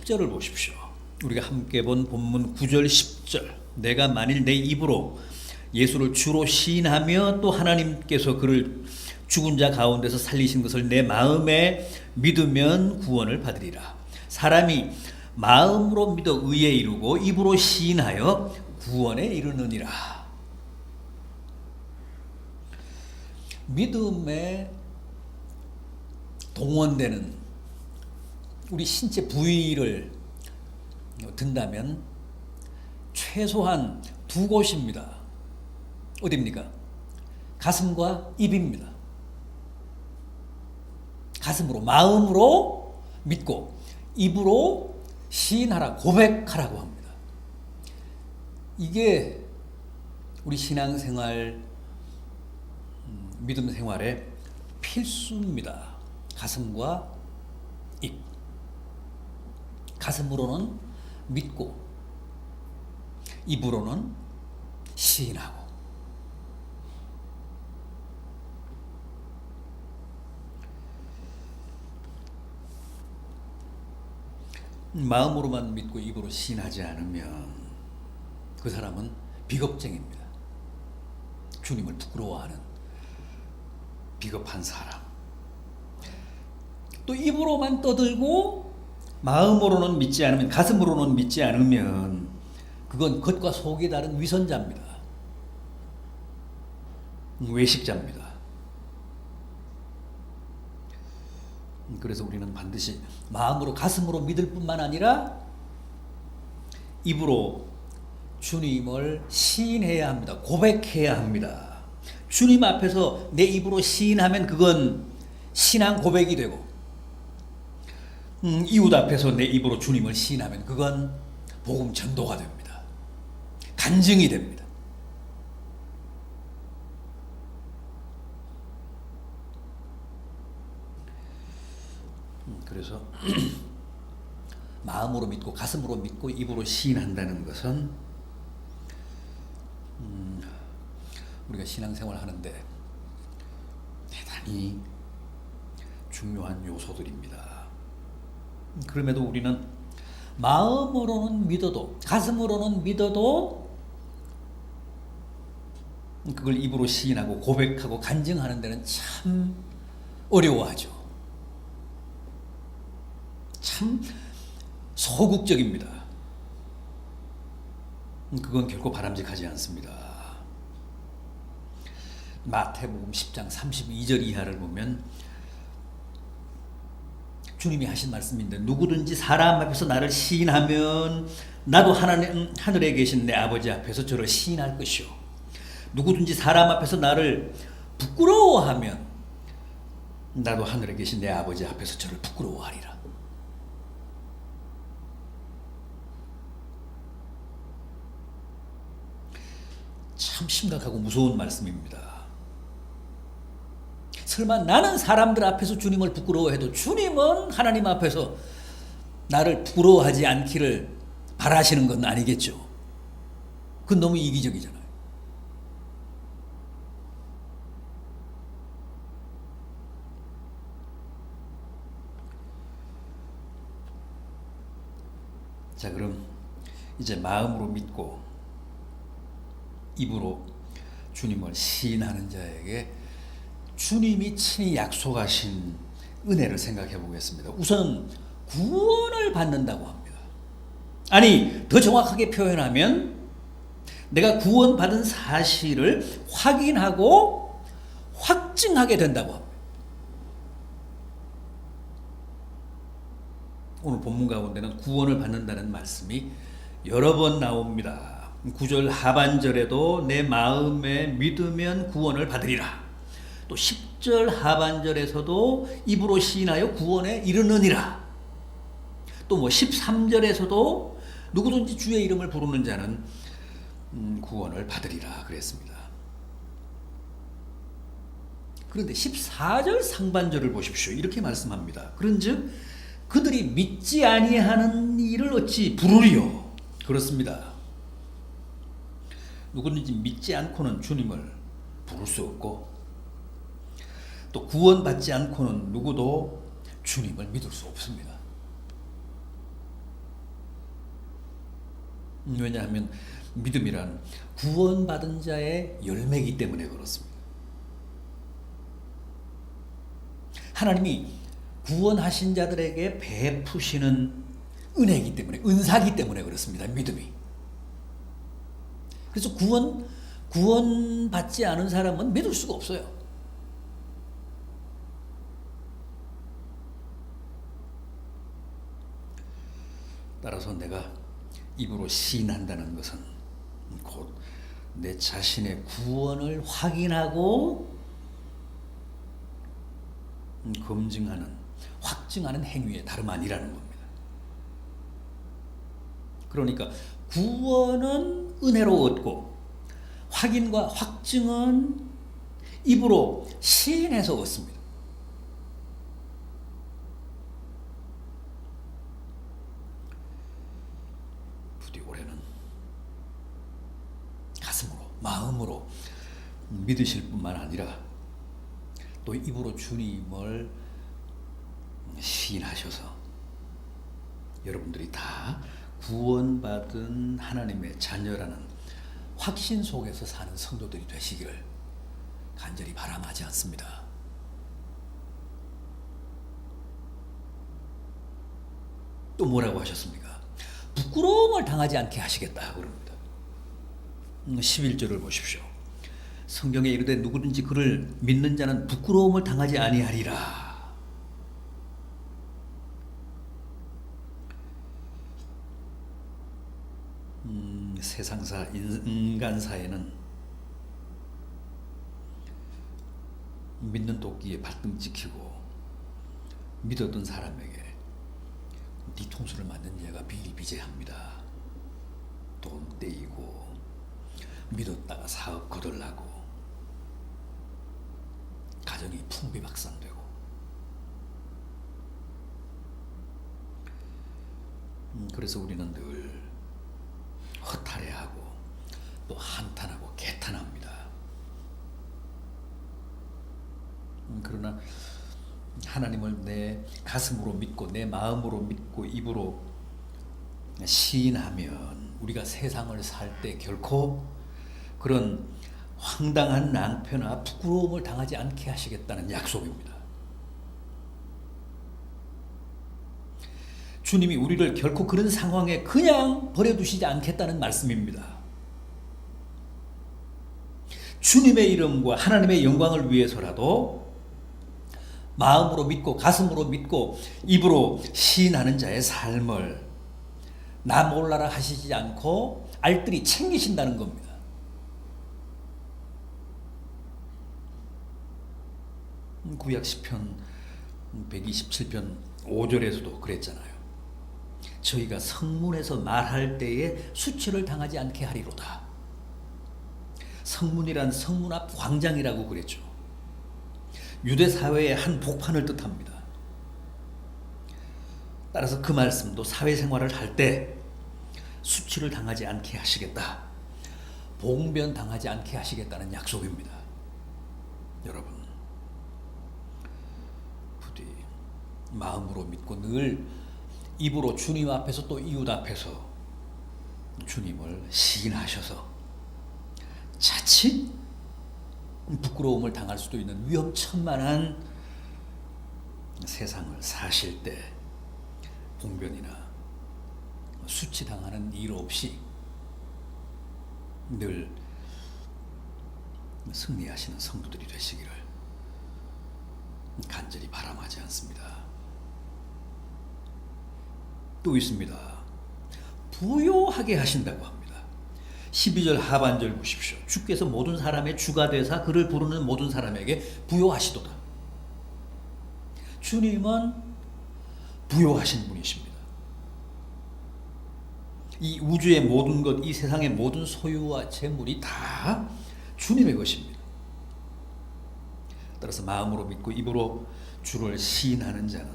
10절을 보십시오. 우리가 함께 본 본문 9절 10절. 내가 만일 내 입으로 예수를 주로 시인하며 또 하나님께서 그를 죽은 자 가운데서 살리신 것을 내 마음에 믿으면 구원을 받으리라. 사람이 마음으로 믿어 의에 이르고 입으로 시인하여 구원에 이르느니라. 믿음에 동원되는 우리 신체 부위를 든다면 최소한 두 곳입니다. 어디입니까? 가슴과 입입니다. 가슴으로 마음으로 믿고 입으로 시인하라, 고백하라고 합니다. 이게 우리 신앙생활, 믿음 생활의 필수입니다. 가슴과 입. 가슴으로는 믿고 입으로는 시인하고. 마음으로만 믿고 입으로 시인하지 않으면 그 사람은 비겁쟁입니다. 주님을 부끄러워하는 비겁한 사람. 또 입으로만 떠들고 마음으로는 믿지 않으면, 가슴으로는 믿지 않으면 그건 겉과 속이 다른 위선자입니다. 외식자입니다. 그래서 우리는 반드시 마음으로, 가슴으로 믿을 뿐만 아니라 입으로 주님을 시인해야 합니다. 고백해야 합니다. 주님 앞에서 내 입으로 시인하면 그건 신앙 고백이 되고, 이웃 앞에서 내 입으로 주님을 시인하면 그건 복음 전도가 됩니다. 간증이 됩니다. 그래서 마음으로 믿고 가슴으로 믿고 입으로 시인한다는 것은 우리가 신앙생활 하는데 대단히 중요한 요소들입니다. 그럼에도 우리는 마음으로는 믿어도, 가슴으로는 믿어도 그걸 입으로 시인하고 고백하고 간증하는 데는 참 어려워하죠. 참 소극적입니다. 그건 결코 바람직하지 않습니다. 마태복음 10장 32절 이하를 보면 주님이 하신 말씀인데, 누구든지 사람 앞에서 나를 시인하면 나도 하늘에 계신 내 아버지 앞에서 저를 시인할 것이요, 누구든지 사람 앞에서 나를 부끄러워하면 나도 하늘에 계신 내 아버지 앞에서 저를 부끄러워하리라. 참 심각하고 무서운 말씀입니다. 설마 나는 사람들 앞에서 주님을 부끄러워해도 주님은 하나님 앞에서 나를 부끄러워하지 않기를 바라시는 건 아니겠죠? 그건 너무 이기적이잖아요. 자, 그럼 이제 마음으로 믿고 입으로 주님을 시인하는 자에게 주님이 친히 약속하신 은혜를 생각해 보겠습니다. 우선 구원을 받는다고 합니다. 아니, 더 정확하게 표현하면 내가 구원받은 사실을 확인하고 확증하게 된다고 합니다. 오늘 본문 가운데는 구원을 받는다는 말씀이 여러 번 나옵니다. 9절 하반절에도 내 마음에 믿으면 구원을 받으리라. 또 10절 하반절에서도 입으로 시인하여 구원에 이르느니라. 또 13절에서도 누구든지 주의 이름을 부르는 자는 구원을 받으리라 그랬습니다. 그런데 14절 상반절을 보십시오. 이렇게 말씀합니다. 그런즉 그들이 믿지 아니하는 일을 어찌 부르리요? 그렇습니다. 누구든지 믿지 않고는 주님을 부를 수 없고, 또 구원받지 않고는 누구도 주님을 믿을 수 없습니다. 왜냐하면 믿음이란 구원받은 자의 열매이기 때문에 그렇습니다. 하나님이 구원하신 자들에게 베푸시는 은혜이기 때문에, 은사이기 때문에 그렇습니다. 믿음이. 그래서 구원받지 않은 사람은 믿을 수가 없어요. 따라서 내가 입으로 시인한다는 것은 곧 내 자신의 구원을 확인하고 검증하는, 확증하는 행위에 다름 아니라는 겁니다. 그러니까 구원은 은혜로 얻고 확인과 확증은 입으로 시인해서 얻습니다. 부디 올해는 가슴으로, 마음으로 믿으실 뿐만 아니라 또 입으로 주님을 시인하셔서 여러분들이 다 구원받은 하나님의 자녀라는 확신 속에서 사는 성도들이 되시기를 간절히 바람하지 않습니다. 또 뭐라고 하셨습니까? 부끄러움을 당하지 않게 하시겠다 그럽니다. 11절을 보십시오. 성경에 이르되 누구든지 그를 믿는 자는 부끄러움을 당하지 아니하리라. 세상사, 인간사에는 믿는 도끼에 발등 찍히고 믿었던 사람에게 뒤통수를 맞는 예가 비일비재합니다. 돈 떼이고 믿었다가 사업 거덜나고 가정이 풍비박산되고 그래서 우리는 늘 허탈해하고 또 한탄하고 개탄합니다. 그러나 하나님을 내 가슴으로 믿고 내 마음으로 믿고 입으로 시인하면 우리가 세상을 살 때 결코 그런 황당한 낭패나 부끄러움을 당하지 않게 하시겠다는 약속입니다. 주님이 우리를 결코 그런 상황에 그냥 버려두시지 않겠다는 말씀입니다. 주님의 이름과 하나님의 영광을 위해서라도 마음으로 믿고 가슴으로 믿고 입으로 시인하는 자의 삶을 나 몰라라 하시지 않고 알뜰히 챙기신다는 겁니다. 구약 시편 127편 5절에서도 그랬잖아요. 저희가 성문에서 말할 때에 수치를 당하지 않게 하리로다. 성문이란 성문 앞 광장이라고 그랬죠. 유대 사회의 한 복판을 뜻합니다. 따라서 그 말씀도 사회생활을 할 때 수치를 당하지 않게 하시겠다. 봉변 당하지 않게 하시겠다는 약속입니다. 여러분, 부디 마음으로 믿고 늘 입으로 주님 앞에서 또 이웃 앞에서 주님을 시인하셔서 자칫 부끄러움을 당할 수도 있는 위험천만한 세상을 사실 때 봉변이나 수치당하는 일 없이 늘 승리하시는 성도들이 되시기를 간절히 바람하지 않습니다. 또 있습니다. 부요하게 하신다고 합니다. 12절 하반절 보십시오. 주께서 모든 사람의 주가 되사 그를 부르는 모든 사람에게 부요하시도다. 주님은 부요하신 분이십니다. 이 우주의 모든 것, 이 세상의 모든 소유와 재물이 다 주님의 것입니다. 따라서 마음으로 믿고 입으로 주를 시인하는 자는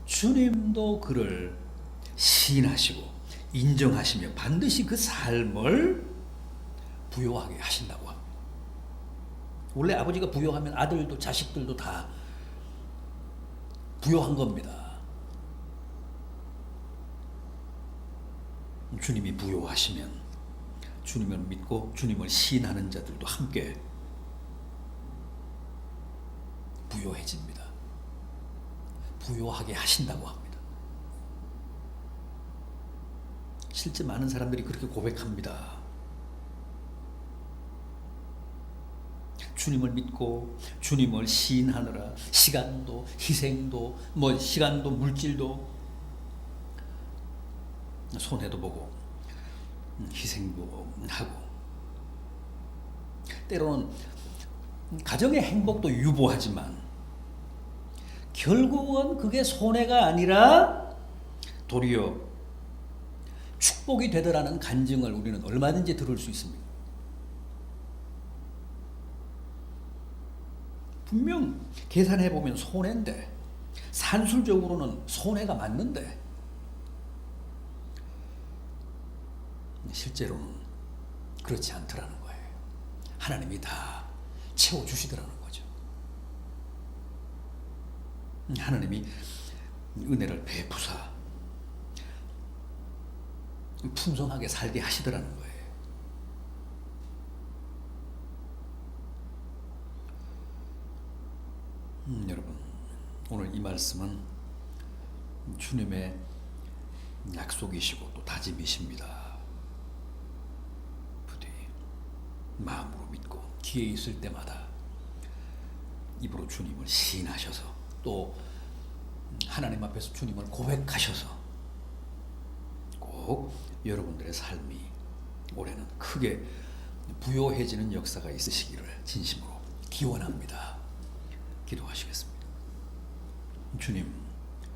주님도 그를 시인하시고 인정하시며 반드시 그 삶을 부요하게 하신다고 합니다. 원래 아버지가 부요하면 아들도 자식들도 다 부요한 겁니다. 주님이 부요하시면 주님을 믿고 주님을 시인하는 자들도 함께 부요해집니다. 부요하게 하신다고 합니다. 실제 많은 사람들이 그렇게 고백합니다. 주님을 믿고 주님을 시인하느라 시간도 희생도 시간도 물질도 손해도 보고 희생도 하고 때로는 가정의 행복도 유보하지만 결국은 그게 손해가 아니라 도리어 축복이 되더라는 간증을 우리는 얼마든지 들을 수 있습니다. 분명 계산해보면 손해인데 산술적으로는 손해가 맞는데 실제로는 그렇지 않더라는 거예요. 하나님이 다 채워주시더라는 거죠. 하나님이 은혜를 베푸사 풍성하게 살게 하시더라는 거예요. 여러분, 오늘 이 말씀은 주님의 약속이시고 또 다짐이십니다. 부디 마음으로 믿고 기회 있을 때마다 입으로 주님을 시인하셔서 또 하나님 앞에서 주님을 고백하셔서 꼭 여러분들의 삶이 올해는 크게 부요해지는 역사가 있으시기를 진심으로 기원합니다. 기도하시겠습니다. 주님,